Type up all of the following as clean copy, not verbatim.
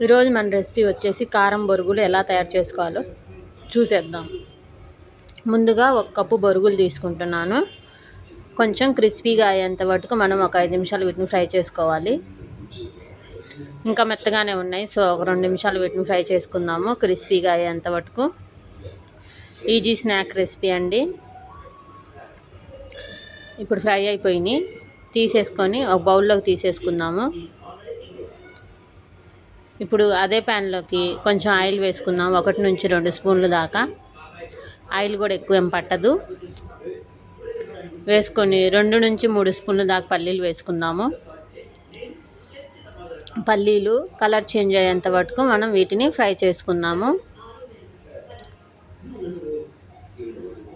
ఈరోజు మన రెసిపీ వచ్చేసి కారం బొరుగులు ఎలా తయారు చేసుకోవాలో చూసేద్దాం. ముందుగా 1 కప్పు బొరుగులు తీసుకుంటున్నాను. కొంచెం క్రిస్పీగా అయ్యేంత వరకు మనం ఒక 5 నిమిషాలు వీటిని ఫ్రై చేసుకోవాలి. ఇంకా మెత్తగానే ఉన్నాయి, సో ఒక 2 నిమిషాలు వీటిని ఫ్రై చేసుకుందాము క్రిస్పీగా అయ్యేంత వరకు. ఈజీ స్నాక్ రెసిపీ అండి. ఇప్పుడు ఫ్రై అయిపోయినాయి, తీసేసుకొని ఒక బౌల్లోకి తీసేసుకుందాము. ఇప్పుడు అదే ప్యాన్లోకి కొంచెం ఆయిల్ వేసుకుందాం, 1 నుంచి 2 స్పూన్లు దాకా. ఆయిల్ కూడా ఎక్కువ ఏం పట్టదు. వేసుకొని 2 నుంచి 3 స్పూన్లు దాకా పల్లీలు వేసుకుందాము. పల్లీలు కలర్ చేంజ్ అయ్యేంత వరకు మనం వీటిని ఫ్రై చేసుకుందాము.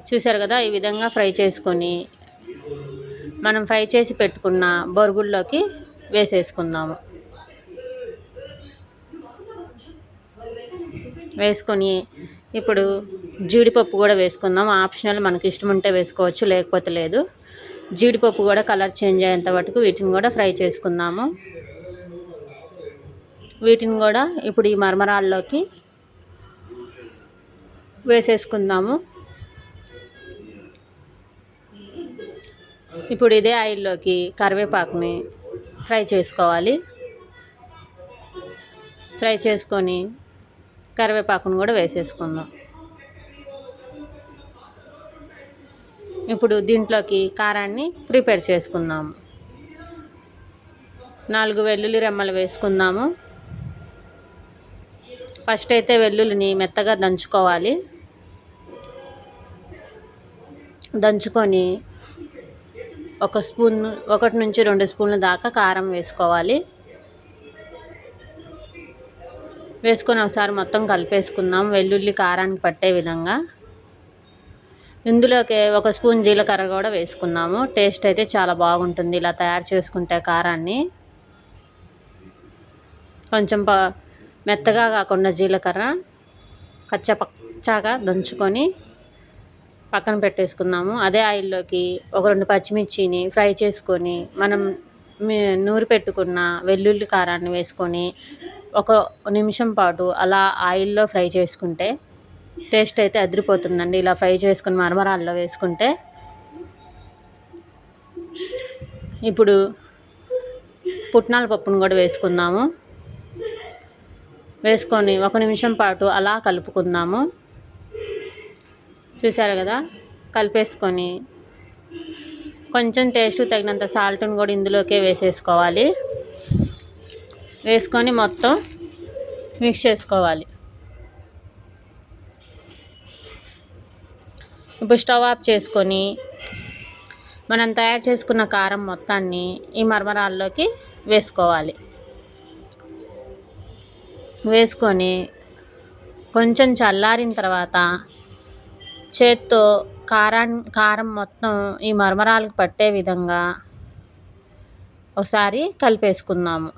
చూసారు కదా, ఈ విధంగా ఫ్రై చేసుకొని మనం ఫ్రై చేసి పెట్టుకున్న బొరుగుల్లోకి వేసేసుకుందాము. వేసుకొని ఇప్పుడు జీడిపప్పు కూడా వేసుకుందాం. ఆప్షనల్, మనకి ఇష్టం ఉంటే వేసుకోవచ్చు, లేకపోతే లేదు. జీడిపప్పు కూడా కలర్ చేంజ్ అయ్యేంత వరకు వీటిని కూడా ఫ్రై చేసుకుందాము. వీటిని కూడా ఇప్పుడు ఈ మరమరాల్లోకి వేసేసుకుందాము. ఇప్పుడు ఇదే ఆయిల్లోకి కరివేపాకుని ఫ్రై చేసుకోవాలి. ఫ్రై చేసుకొని కరివేపాకును కూడా వేసేసుకుందాం. ఇప్పుడు దీంట్లోకి కారాన్ని ప్రిపేర్ చేసుకుందాము. 4 వెల్లుల్లి రెమ్మలు వేసుకుందాము. ఫస్ట్ అయితే వెల్లుల్లిని మెత్తగా దంచుకోవాలి. దంచుకొని 1 నుంచి 2 స్పూన్ల దాకా కారం వేసుకోవాలి. వేసుకొని ఒకసారి మొత్తం కలిపేసుకుందాం, వెల్లుల్లి కారానికి పట్టే విధంగా. ఇందులోకి 1 స్పూన్ జీలకర్ర కూడా వేసుకున్నాము. టేస్ట్ అయితే చాలా బాగుంటుంది ఇలా తయారు చేసుకుంటే కారాన్ని. కొంచెం మెత్తగా కాకుండా జీలకర్ర కచ్చపచ్చాగా దంచుకొని పక్కన పెట్టేసుకుందాము. అదే ఆయిల్లోకి 2 పచ్చిమిర్చిని ఫ్రై చేసుకొని మనం నూరి పెట్టుకున్న వెల్లుల్లి కారాన్ని వేసుకొని 1 నిమిషం పాటు అలా ఆయిల్లో ఫ్రై చేసుకుంటే టేస్ట్ అయితే అదిరిపోతుందండి. ఇలా ఫ్రై చేసుకుని మరమరాల్లో వేసుకుంటే. ఇప్పుడు పుట్నాల పప్పును కూడా వేసుకుందాము. వేసుకొని 1 నిమిషం పాటు అలా కలుపుకుందాము. చూసారు కదా, కలిపేసుకొని కొంచెం టేస్ట్ తగినంత సాల్ట్ని కూడా ఇందులోకే వేసేసుకోవాలి. వేసుకొని మొత్తం మిక్స్ చేసుకోవాలి. ఇప్పుడు స్టవ్ ఆఫ్ చేసుకొని మనం తయారు చేసుకున్న కారం మొత్తాన్ని ఈ మరమరాల్లోకి వేసుకోవాలి. వేసుకొని కొంచెం చల్లారిన తర్వాత చేత్తో కారం మొత్తం ఈ మరమరాలకు పట్టే విధంగా ఒకసారి కలిపేసుకుందాము.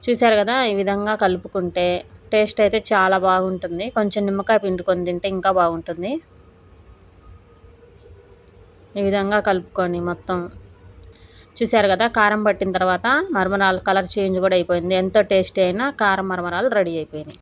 చూసారు కదా, ఈ విధంగా కలుపుకుంటే టేస్ట్ అయితే చాలా బాగుంటుంది. కొంచెం నిమ్మకాయ పిండుకొని తింటే ఇంకా బాగుంటుంది. ఈ విధంగా కలుపుకొని మొత్తం చూసారు కదా, కారం పట్టిన తర్వాత మరమరాలు కలర్ చేంజ్ కూడా అయిపోయింది. ఎంతో టేస్టీ అయిన కారం మరమరాలు రెడీ అయిపోయినాయి.